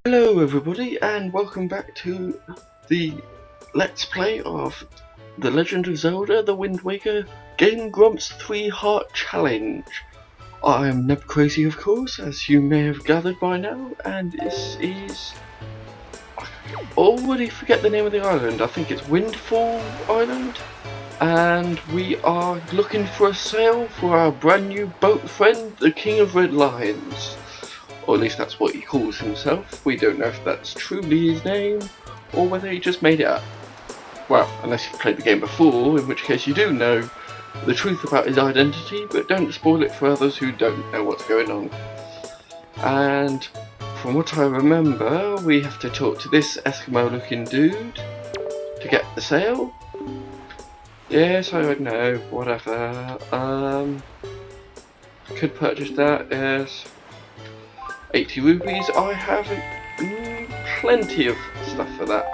Hello everybody, and welcome back to the Let's Play of The Legend of Zelda The Wind Waker Game Grumps 3 Heart Challenge. I am Neb Crazy, of course, as you may have gathered by now, and this is... I already forget the name of the island. I think it's Windfall Island, and we are looking for a sail for our brand new boat friend, the King of Red Lions. Or at least that's what he calls himself. We don't know if that's truly his name, or whether he just made it up. Well, unless you've played the game before, in which case you do know the truth about his identity, but don't spoil it for others who don't know what's going on. And from what I remember, we have to talk to this Eskimo looking dude to get the sail. Yes, I know, whatever. Could purchase that, yes. 80 rupees, I have plenty of stuff for that.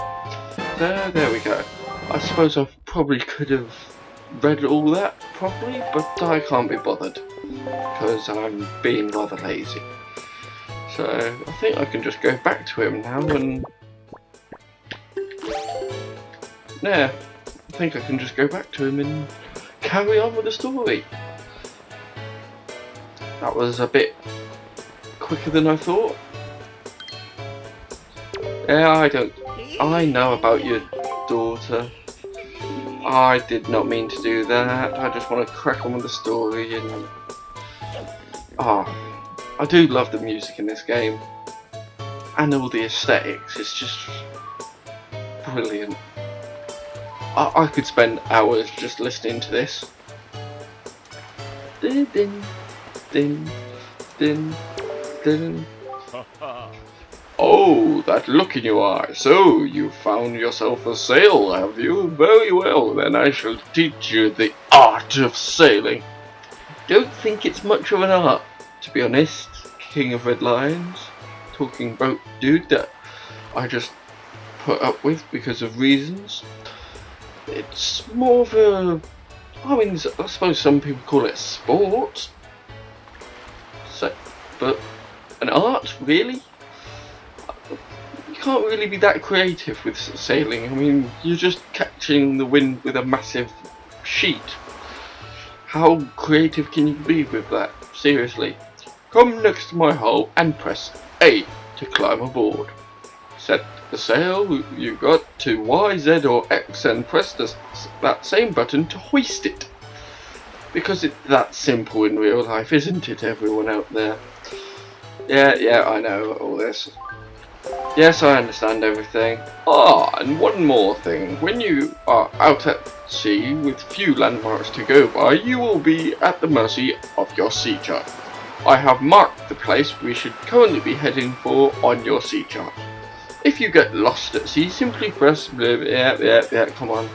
So there we go. I suppose I probably could have read all that properly, but I can't be bothered because I'm being rather lazy. So I think I can just go back to him now and... yeah, I think I can just go back to him and carry on with the story. That was a bit quicker than I thought. Yeah, I know about your daughter. I did not mean to do that. I just want to crack on with the story and... I do love the music in this game. And all the aesthetics, it's just brilliant. I could spend hours just listening to this. Din din din din. Oh, that look in your eye. So, you found yourself a sail, have you? Very well, then I shall teach you the art of sailing. Don't think it's much of an art, to be honest, King of Red Lions. Talking boat dude that I just put up with because of reasons. It's more of a... I mean, I suppose some people call it sport. So, but... an art, really? You can't really be that creative with sailing. I mean, you're just catching the wind with a massive sheet. How creative can you be with that? Seriously. Come next to my hull and press A to climb aboard. Set the sail you got to Y, Z or X and press that same button to hoist it. Because it's that simple in real life, isn't it, everyone out there? Yeah, I know all this. Yes, I understand everything. And one more thing. When you are out at sea with few landmarks to go by, you will be at the mercy of your sea chart. I have marked the place we should currently be heading for on your sea chart. If you get lost at sea, simply press yeah, come on.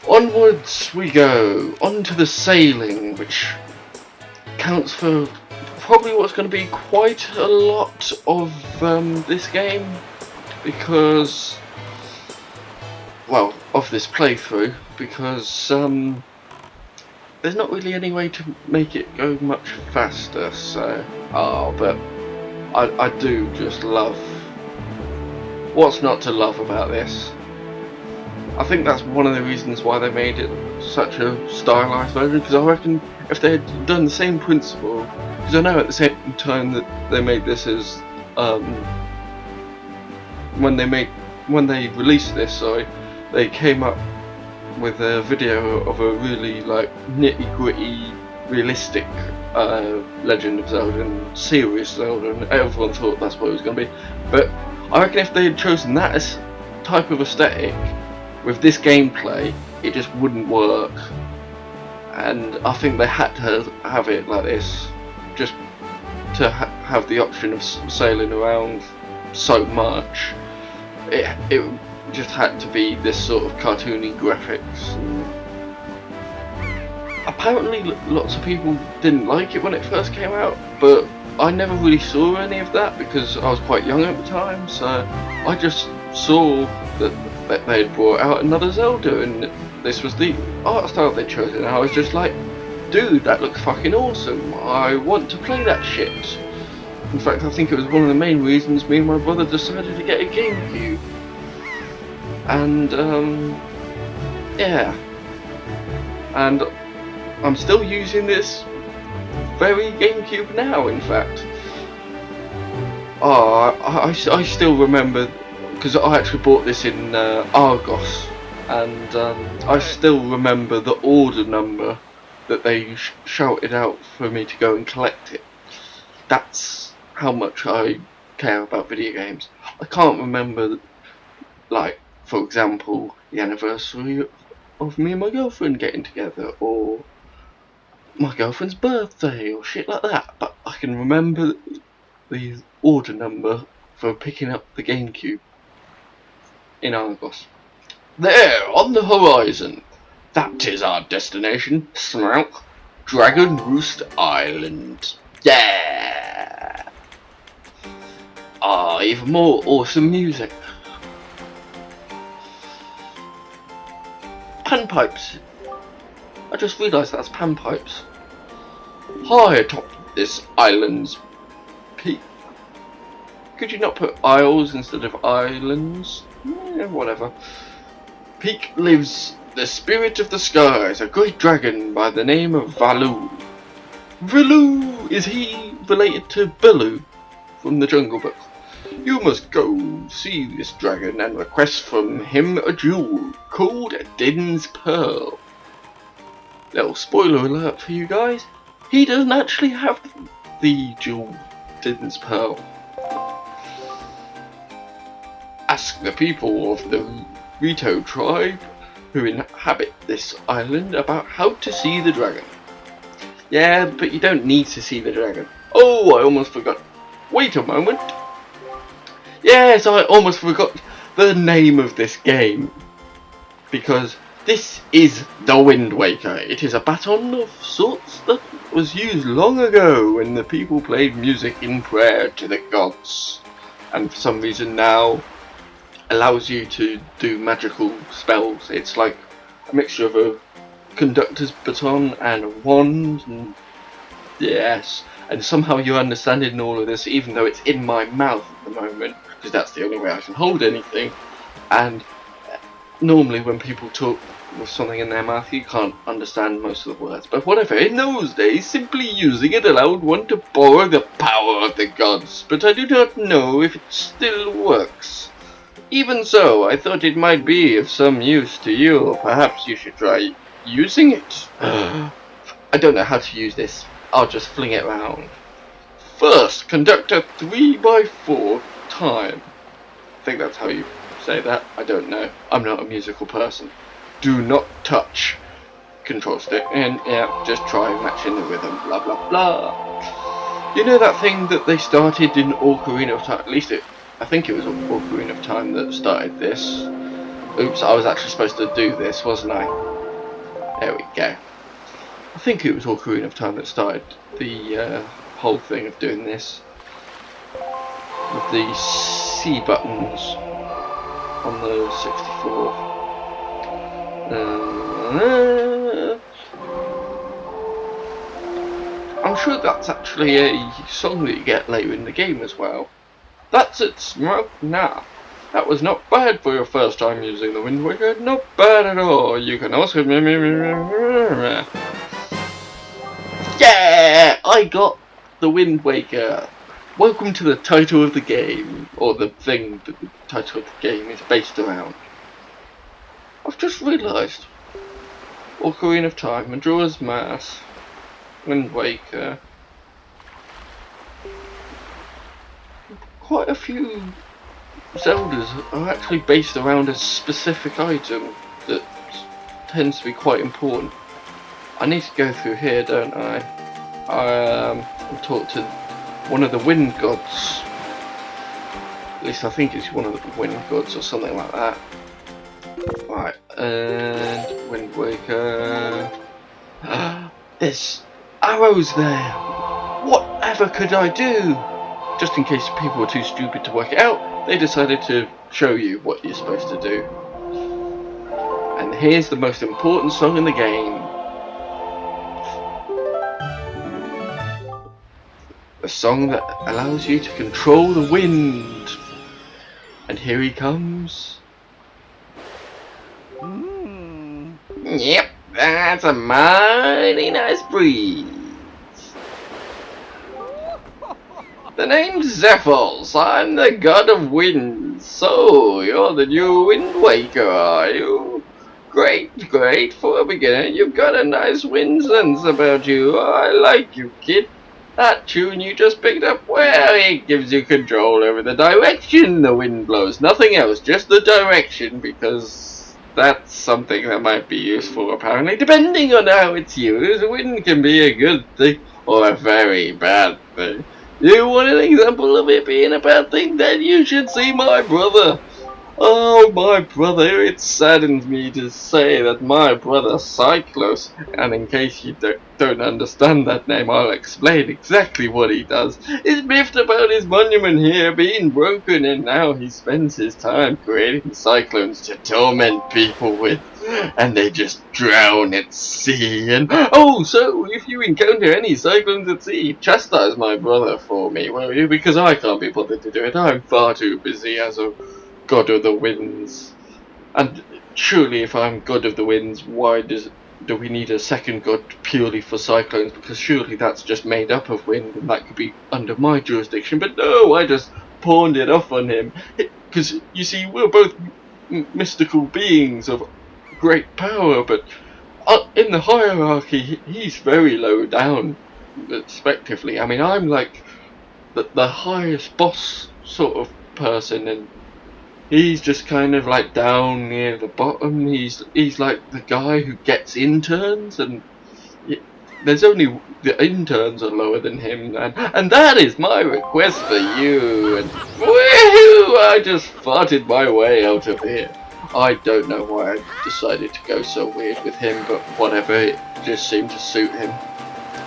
Onwards we go. On to the sailing, which counts for probably what's going to be quite a lot of this game, because, well, of this playthrough, because there's not really any way to make it go much faster, so, but I do just love, what's not to love about this? I think that's one of the reasons why they made it such a stylized version, because I reckon if they had done the same principle, because I know at the same time that they made this as when they released this, sorry, they came up with a video of a really like nitty-gritty, realistic Legend of Zelda and serious Zelda, and everyone thought that's what it was going to be. But I reckon if they had chosen that as type of aesthetic with this gameplay, it just wouldn't work. And I think they had to have it like this, just to have the option of sailing around so much. It just had to be this sort of cartoony graphics. Apparently lots of people didn't like it when it first came out, but I never really saw any of that because I was quite young at the time, so I just saw that they had brought out another Zelda and this was the art style they chose, and I was just like, dude, that looks fucking awesome. I want to play that shit. In fact, I think it was one of the main reasons me and my brother decided to get a GameCube. And, yeah. And I'm still using this very GameCube now, in fact. Oh, I still remember, because I actually bought this in Argos, and I still remember the order number that they shouted out for me to go and collect it. That's how much I care about video games. I can't remember, like, for example, the anniversary of me and my girlfriend getting together, or my girlfriend's birthday, or shit like that, but I can remember the order number for picking up the GameCube in Argos. There, on the horizon, that is our destination, Smoke Dragon Roost Island. Yeah! Ah, even more awesome music. Panpipes. I just realised that's panpipes. High atop this island's peak. Could you not put isles instead of islands? Yeah, whatever. Peak lives the spirit of the skies, a great dragon by the name of Valoo. Valoo! Is he related to Baloo from the Jungle Book? You must go see this dragon and request from him a jewel called Din's Pearl. Little spoiler alert for you guys. He doesn't actually have the jewel Din's Pearl. Ask the people of the Rito tribe who inhabit this island about how to see the dragon. Yeah, but you don't need to see the dragon. Oh, I almost forgot. Wait a moment. Yes, I almost forgot the name of this game. Because this is The Wind Waker. It is a baton of sorts that was used long ago when the people played music in prayer to the gods. And for some reason now allows you to do magical spells. It's like a mixture of a conductor's baton and a wand, and yes, and somehow you're understanding all of this even though it's in my mouth at the moment, because that's the only way I can hold anything. And normally when people talk with something in their mouth you can't understand most of the words, but whatever. In those days simply using it allowed one to borrow the power of the gods, but I do not know if it still works. Even so, I thought it might be of some use to you. Perhaps you should try using it. I don't know how to use this. I'll just fling it around. First, conduct a 3x4 time. I think that's how you say that. I don't know. I'm not a musical person. Do not touch. Control stick. And yeah, just try matching the rhythm. Blah blah blah. You know that thing that they started in Ocarina of Time? At least I think it was Ocarina of Time that started this. Oops, I was actually supposed to do this, wasn't I? There we go. I think it was Ocarina of Time that started the whole thing of doing this. With the C buttons on the 64. I'm sure that's actually a song that you get later in the game as well. That's it, Smoke. Nah, that was not bad for your first time using the Wind Waker. Not bad at all. You can also... Yeah! I got the Wind Waker. Welcome to the title of the game, or the thing that the title of the game is based around. I've just realised. Ocarina of Time, Majora's Mask, Wind Waker. Quite a few Zeldas are actually based around a specific item that tends to be quite important. I need to go through here, don't I? I'll talk to one of the wind gods. At least I think it's one of the wind gods or something like that. Right, and Wind Waker. There's arrows there! Whatever could I do? Just in case people were too stupid to work it out, they decided to show you what you're supposed to do. And here's the most important song in the game. The song that allows you to control the wind. And here he comes. Yep, that's a mighty nice breeze. The name's Zephyrs. I'm the god of winds. So, you're the new Wind Waker, are you? Great, great. For a beginner, you've got a nice wind sense about you. I like you, kid. That tune you just picked up, well, it gives you control over the direction the wind blows. Nothing else, just the direction, because that's something that might be useful, apparently. Depending on how it's used, wind can be a good thing or a very bad thing. You want an example of it being a bad thing? Then you should see my brother. Oh, my brother, it saddens me to say that my brother Cyclos, and in case you don't understand that name, I'll explain exactly what he does, is miffed about his monument here being broken, and now he spends his time creating cyclones to torment people with, and they just drown at sea. And oh, so if you encounter any cyclones at sea, chastise my brother for me, will you? Because I can't be bothered to do it. I'm far too busy as a god of the winds. And surely if I'm god of the winds, why do we need a second god purely for cyclones? Because surely that's just made up of wind and that could be under my jurisdiction. But no, I just pawned it off on him. Because you see, we're both mystical beings of great power, but in the hierarchy he's very low down respectively. I mean, I'm like the highest boss sort of person, and he's just kind of like down near the bottom. He's like the guy who gets interns, and there's only the interns are lower than him, and that is my request for you. And woohoo! I just farted my way out of here. I don't know why I decided to go so weird with him, but whatever, it just seemed to suit him.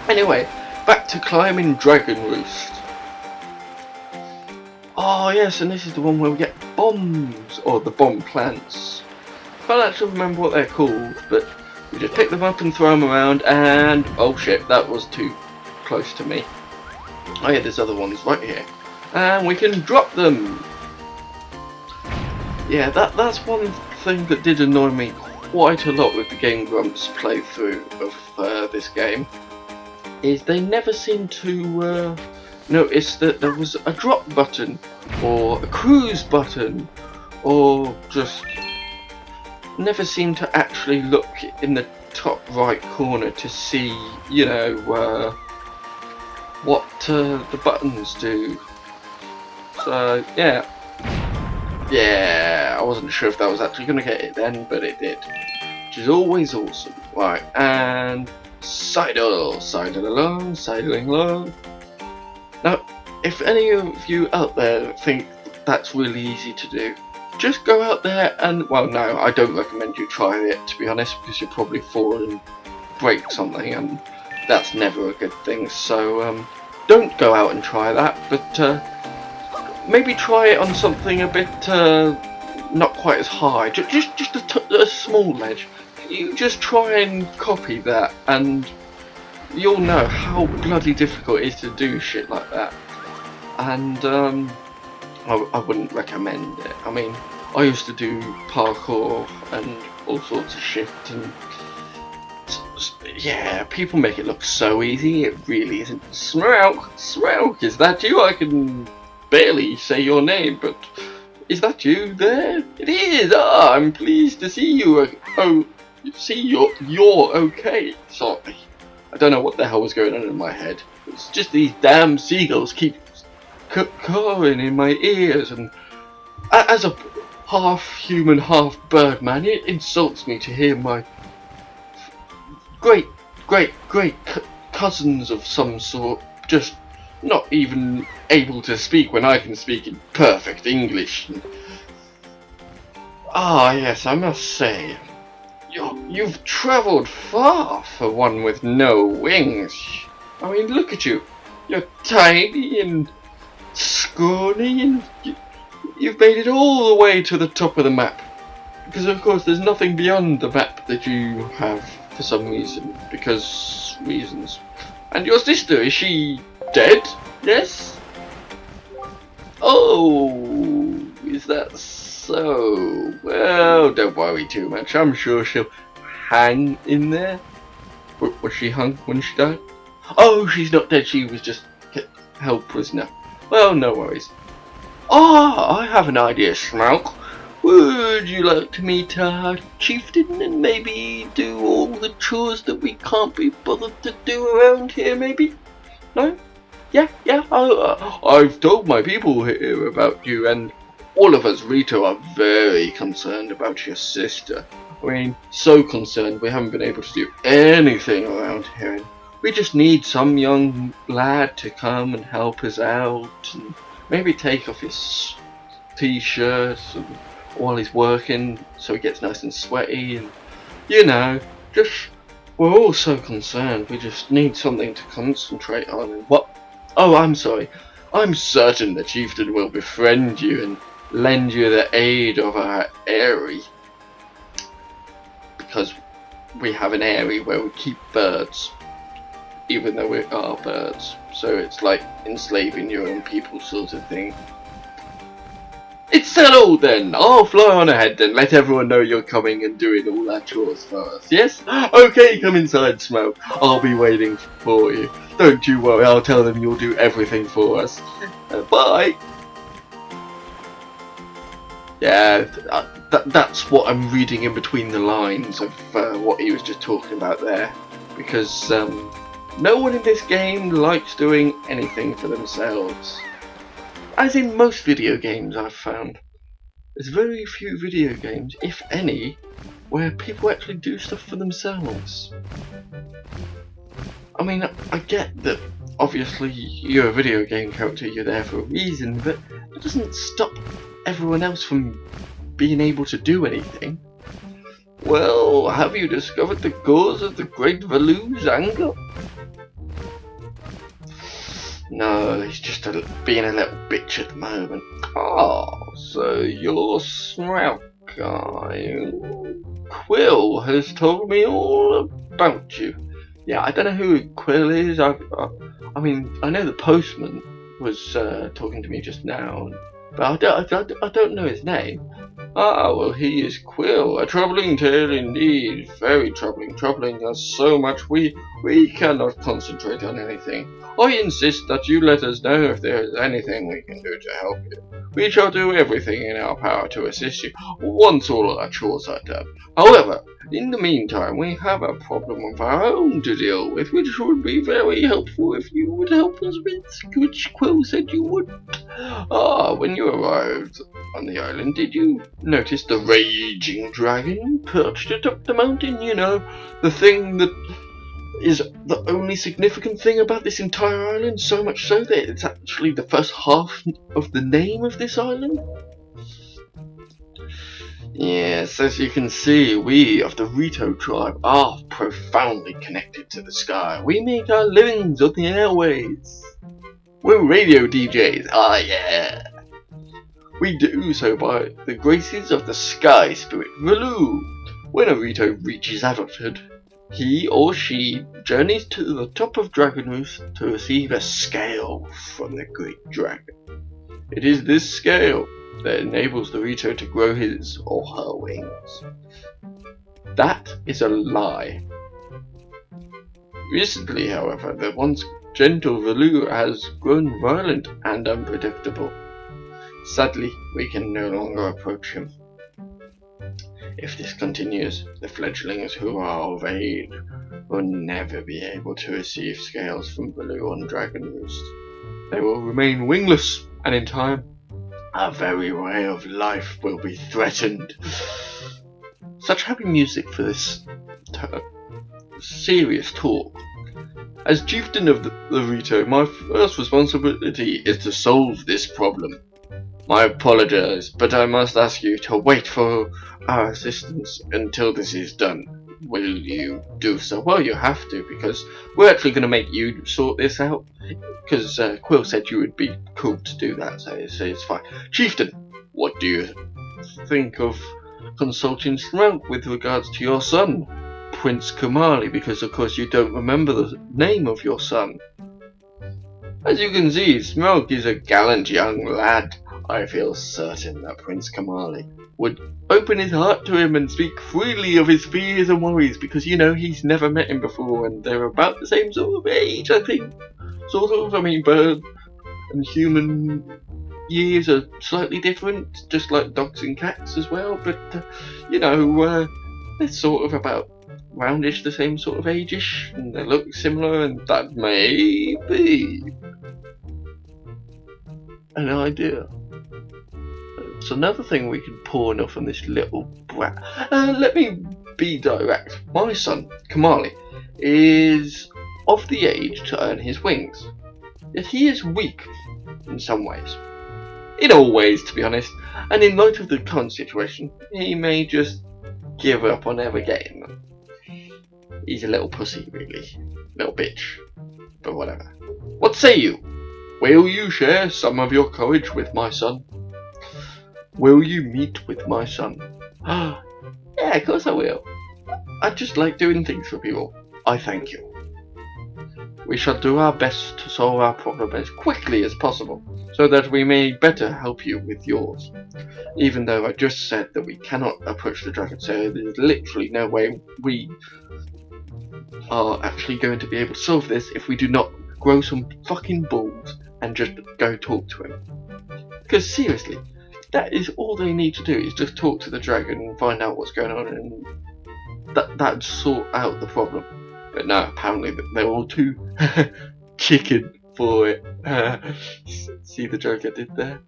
Anyway, back to climbing Dragon Roost. Oh yes, and this is the one where we get bombs, or the bomb plants. Can't actually remember what they're called, but we just pick them up and throw them around, and oh shit, that was too close to me. Oh yeah, there's other ones right here, and we can drop them. Yeah, that's one thing that did annoy me quite a lot with the Game Grumps playthrough of this game, is they never seem to notice that there was a drop button, or a cruise button, or just never seem to actually look in the top right corner to see, you know, what the buttons do. So yeah, I wasn't sure if that was actually going to get it then, but it did, which is always awesome. Right, and sidling along. Now, if any of you out there think that's really easy to do, just go out there and, well, no, I don't recommend you try it, to be honest, because you'll probably fall and break something, and that's never a good thing. So don't go out and try that, but maybe try it on something a bit not quite as high, just a small ledge. You just try and copy that, and you'll know how bloody difficult it is to do shit like that. And I wouldn't recommend it. I mean, I used to do parkour and all sorts of shit, and yeah, people make it look so easy. It really isn't. Smouk, is that you? I can barely say your name, but is that you there? It is. Ah, I'm pleased to see you. Oh, see you're okay. Sorry, I don't know what the hell was going on in my head. It's just these damn seagulls keep cawing in my ears, and as a half human, half bird man, it insults me to hear my great cousins of some sort just not even able to speak when I can speak in perfect English. Ah, yes, I must say, you've travelled far for one with no wings. I mean, look at you. You're tiny and scrawny, and you've made it all the way to the top of the map. Because, of course, there's nothing beyond the map that you have for some reason. Because reasons. And your sister, is she dead? Yes? Oh, is that so? Well, don't worry too much. I'm sure she'll hang in there. Was she hung when she died? Oh, she's not dead. She was just held prisoner. Well, no worries. Ah, I have an idea, Smoke. Would you like to meet our chieftain and maybe do all the chores that we can't be bothered to do around here, maybe? No? Yeah, I've told my people here about you, and all of us Rito are very concerned about your sister. I mean, so concerned we haven't been able to do anything around here. And we just need some young lad to come and help us out, and maybe take off his t-shirt while he's working so he gets nice and sweaty, and you know, just we're all so concerned. We just need something to concentrate on. And what? Oh, I'm sorry. I'm certain the chieftain will befriend you and lend you the aid of our aerie, because we have an aerie where we keep birds, even though we are birds. So it's like enslaving your own people sort of thing. It's settled then. I'll fly on ahead and let everyone know you're coming and doing all our chores for us. Yes? Okay, come inside, Smoke. I'll be waiting for you. Don't you worry, I'll tell them you'll do everything for us. Bye. Yeah, that's what I'm reading in between the lines of what he was just talking about there. Because no one in this game likes doing anything for themselves. As in most video games, I've found. There's very few video games, if any, where people actually do stuff for themselves. I mean, I get that obviously you're a video game character, you're there for a reason, but it doesn't stop everyone else from being able to do anything. Well, have you discovered the cause of the Great Valu's anger? No, he's just being a little bitch at the moment. Oh, so you're Smoke guy. Quill has told me all about you. Yeah, I don't know who Quill is. I mean, I know the postman was talking to me just now, but I don't know his name. Ah, well, he is Quill. A troubling tale indeed. Very troubling. Troubling us so much we cannot concentrate on anything. I insist that you let us know if there is anything we can do to help you. We shall do everything in our power to assist you once all our chores are done. However, in the meantime, we have a problem of our own to deal with, which would be very helpful if you would help us with, which Quill said you would. Ah, when you arrived on the island, did you notice the raging dragon perched atop the mountain? You know, the thing that is the only significant thing about this entire island, so much so that it's actually the first half of the name of this island? Yes, as you can see, we of the Rito tribe are profoundly connected to the sky. We make our livings on the airways. We're radio DJs, ah yeah. We do so by the graces of the sky spirit Valu. When a Rito reaches adulthood, he or she journeys to the top of Dragon Roost to receive a scale from the great dragon. It is this scale that enables the Rito to grow his or her wings. That is a lie. Recently, however, the once gentle Valu has grown violent and unpredictable. Sadly, we can no longer approach him. If this continues, the fledglings who are of age will never be able to receive scales from Valu on Dragon Roost. They will remain wingless, and in time, our very way of life will be threatened. Such happy music for this serious talk. As chieftain of the Rito, my first responsibility is to solve this problem. I apologize, but I must ask you to wait for our assistance until this is done. Will you do so? Well, you have to, because we're actually going to make you sort this out. Because Quill said you would be cool to do that, so it's fine. Chieftain, what do you think of consulting Smoke with regards to your son, Prince Kumali? Because of course you don't remember the name of your son. As you can see, Smoke is a gallant young lad. I feel certain that Prince Kamali would open his heart to him and speak freely of his fears and worries, because, you know, he's never met him before and they're about the same sort of age, I think. Sort of, I mean, bird and human years are slightly different, just like dogs and cats as well, but, you know, they're sort of about roundish the same sort of age-ish, and they look similar, and that may be an idea. It's another thing we can pawn off on this little brat. Let me be direct. My son, Kamali, is of the age to earn his wings, yet he is weak in some ways. In all ways, to be honest, and in light of the current situation, he may just give up on ever getting them. He's a little pussy, really. Little bitch. But whatever. What say you? Will you share some of your courage with my son? Will you meet with my son? Yeah, of course I will. I just like doing things for people. I thank you. We shall do our best to solve our problem as quickly as possible, so that we may better help you with yours. Even though I just said that we cannot approach the dragon, so there's literally no way we are actually going to be able to solve this if we do not grow some fucking balls and just go talk to him. Because seriously, that is all they need to do, is just talk to the dragon and find out what's going on, and that'd sort out the problem. But no, apparently they're all too chicken for it. See the joke I did there?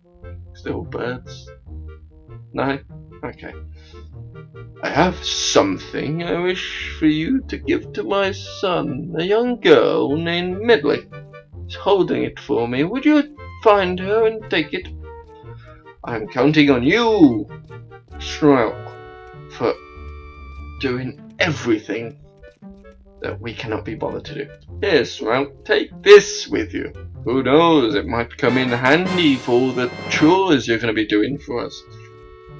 Still birds? No? Okay. I have something I wish for you to give to my son. A young girl named Medley is holding it for me. Would you find her and take it? I'm counting on you, Shroud, for doing everything that we cannot be bothered to do. Here, Shroud, take this with you. Who knows, it might come in handy for all the chores you're going to be doing for us.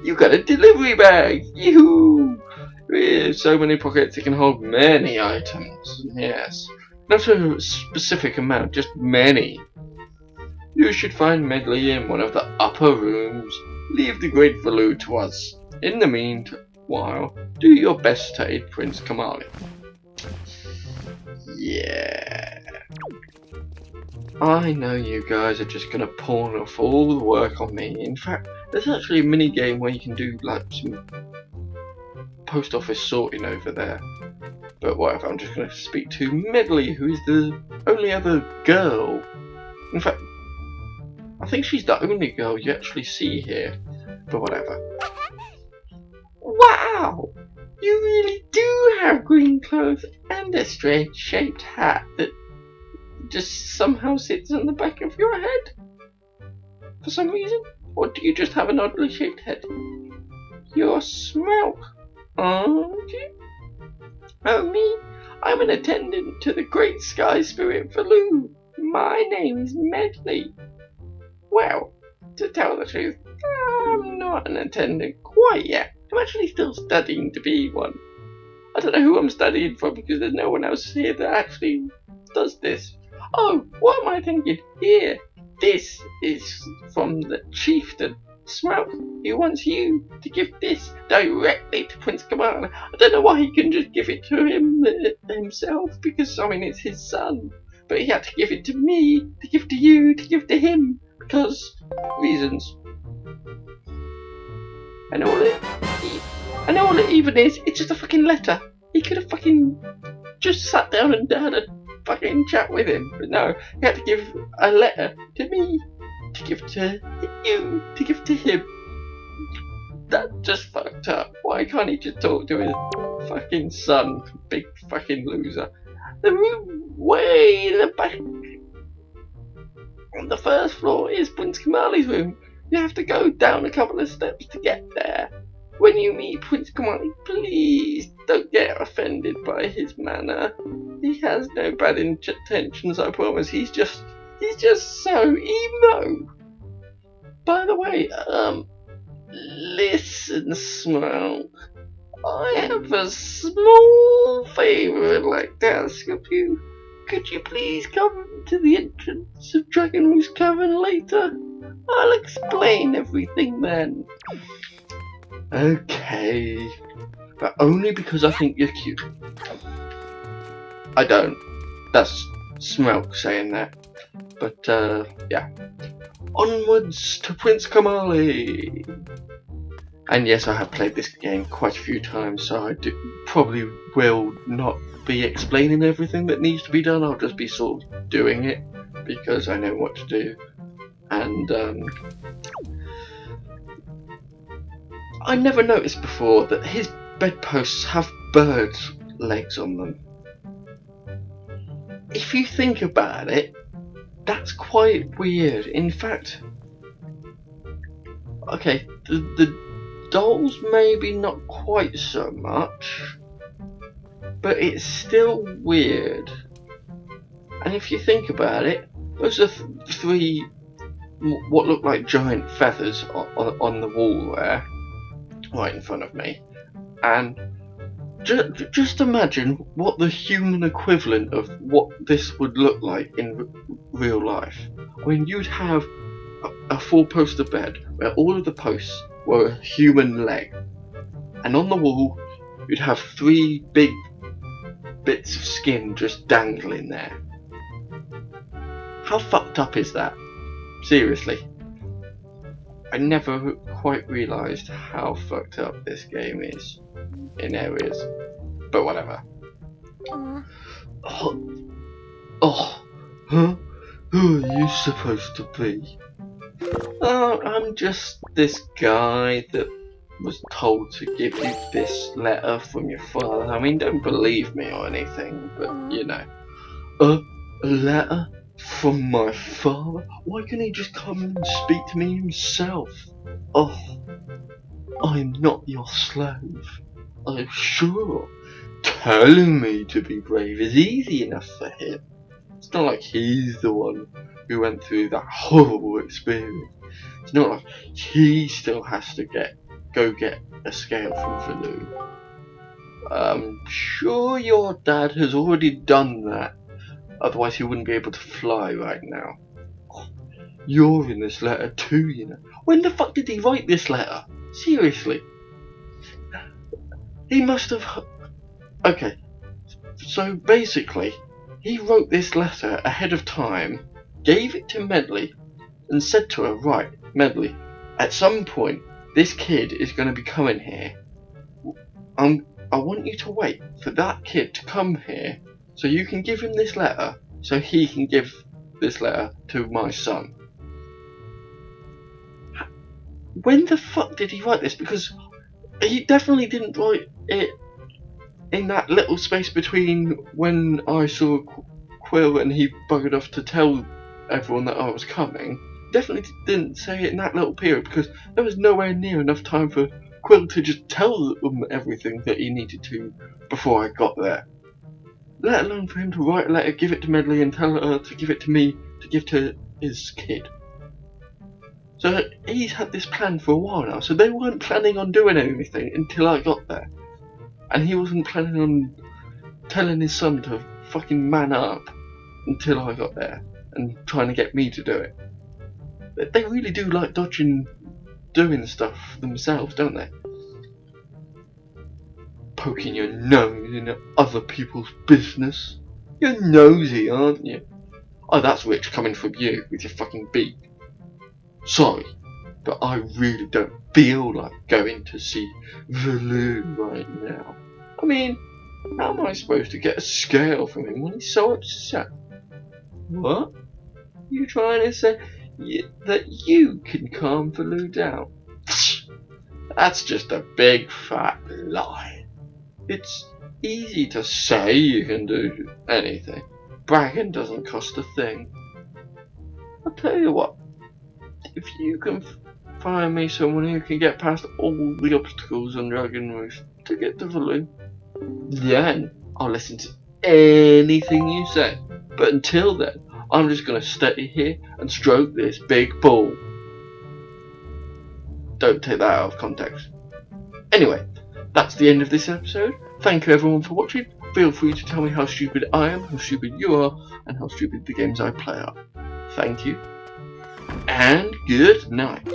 You got a delivery bag! Yoo-hoo! With so many pockets it can hold many items. Yes. Not a specific amount, just many. You should find Medley in one of the upper rooms. Leave the great Valoo to us. In the meanwhile, do your best to aid Prince Kamali. Yeah. I know you guys are just gonna pawn off all the work on me. In fact, there's actually a mini game where you can do like some post office sorting over there. But whatever, I'm just gonna speak to Medley, who is the only other girl. In fact, I think she's the only girl you actually see here. But whatever. Wow! You really do have green clothes and a strange shaped hat that just somehow sits on the back of your head for some reason? Or do you just have an oddly shaped head? You're Smoke, aren't you? Oh, me? I'm an attendant to the great sky spirit Valoo. My name is Medley. Well, to tell the truth, I'm not an attendant quite yet. I'm actually still studying to be one. I don't know who I'm studying from because there's no one else here that actually does this. Oh, what am I thinking? Here, this is from the chieftain, Smoke. He wants you to give this directly to Prince Kamali. I don't know why he can just give it to him himself, because, I mean, it's his son. But he had to give it to me, to give to you, to give to him, because reasons. And all it even is, it's just a fucking letter. He could have fucking just sat down and had a fucking chat with him. But no, he had to give a letter to me, to give to you, to give to him. That just fucked up. Why can't he just talk to his fucking son, big fucking loser? The room way in the back on the first floor is Prince Kamali's room. You have to go down a couple of steps to get there. When you meet Prince Kamali, please don't get offended by his manner. He has no bad intentions, I promise. He's just so emo. By the way, listen, Smoke. I have a small favour I'd like to ask of you. could you please come to the entrance of Dragon Roost Cavern later? I'll explain everything then. Okay, but only because I think you're cute. I don't. That's Smoke saying that. But, yeah. Onwards to Prince Kamali! And yes, I have played this game quite a few times, so I probably will not be explaining everything that needs to be done. I'll just be sort of doing it, because I know what to do. And, I never noticed before that his bedposts have birds' legs on them. If you think about it, that's quite weird. In fact, okay, the dolls maybe not quite so much, but it's still weird. And if you think about it, those are three what look like giant feathers on the wall there, right in front of me. And just imagine what the human equivalent of what this would look like in real life. When you'd have a four-poster bed where all of the posts were a human leg, and on the wall you'd have three big bits of skin just dangling there. How fucked up is that? Seriously. I never quite realised how fucked up this game is in areas, but whatever. Huh? Who are you supposed to be? Oh, I'm just this guy that was told to give you this letter from your father. I mean, don't believe me or anything, but you know. A letter from my father? Why can't he just come and speak to me himself? Oh, I'm not your slave. I'm sure. Telling me to be brave is easy enough for him. It's not like he's the one who went through that horrible experience. It's not like he still has to go get a scale from Valoo. I'm sure your dad has already done that. Otherwise he wouldn't be able to fly right now. Oh, you're in this letter too, you know. When the fuck did he write this letter? Seriously. He must have... Okay, so basically, he wrote this letter ahead of time, gave it to Medley, and said to her, right, Medley, at some point, this kid is going to be coming here. I want you to wait for that kid to come here, so you can give him this letter, so he can give this letter to my son. When the fuck did he write this? Because he definitely didn't write it in that little space between when I saw Quill and he buggered off to tell everyone that I was coming. Definitely didn't say it in that little period, because there was nowhere near enough time for Quill to just tell them everything that he needed to before I got there. Let alone for him to write a letter, give it to Medley, and tell her to give it to me to give to his kid. So he's had this plan for a while now, so they weren't planning on doing anything until I got there. And he wasn't planning on telling his son to fucking man up until I got there and trying to get me to do it. They really do like doing stuff themselves, don't they? Poking your nose into other people's business. You're nosy, aren't you? Oh, that's rich coming from you with your fucking beak. Sorry, but I really don't feel like going to see Valoo right now. I mean, how am I supposed to get a scale from him when he's so upset? What? You trying to say that you can calm Valoo down? That's just a big fat lie. It's easy to say you can do anything. Bragging doesn't cost a thing. I'll tell you what. If you can find me someone who can get past all the obstacles on Dragon Roost to get to Valoo, then I'll listen to anything you say. But until then, I'm just going to stay here and stroke this big ball. Don't take that out of context. Anyway, that's the end of this episode. Thank you everyone for watching. feel free to tell me how stupid I am, how stupid you are, and how stupid the games I play are. Thank you, and good night.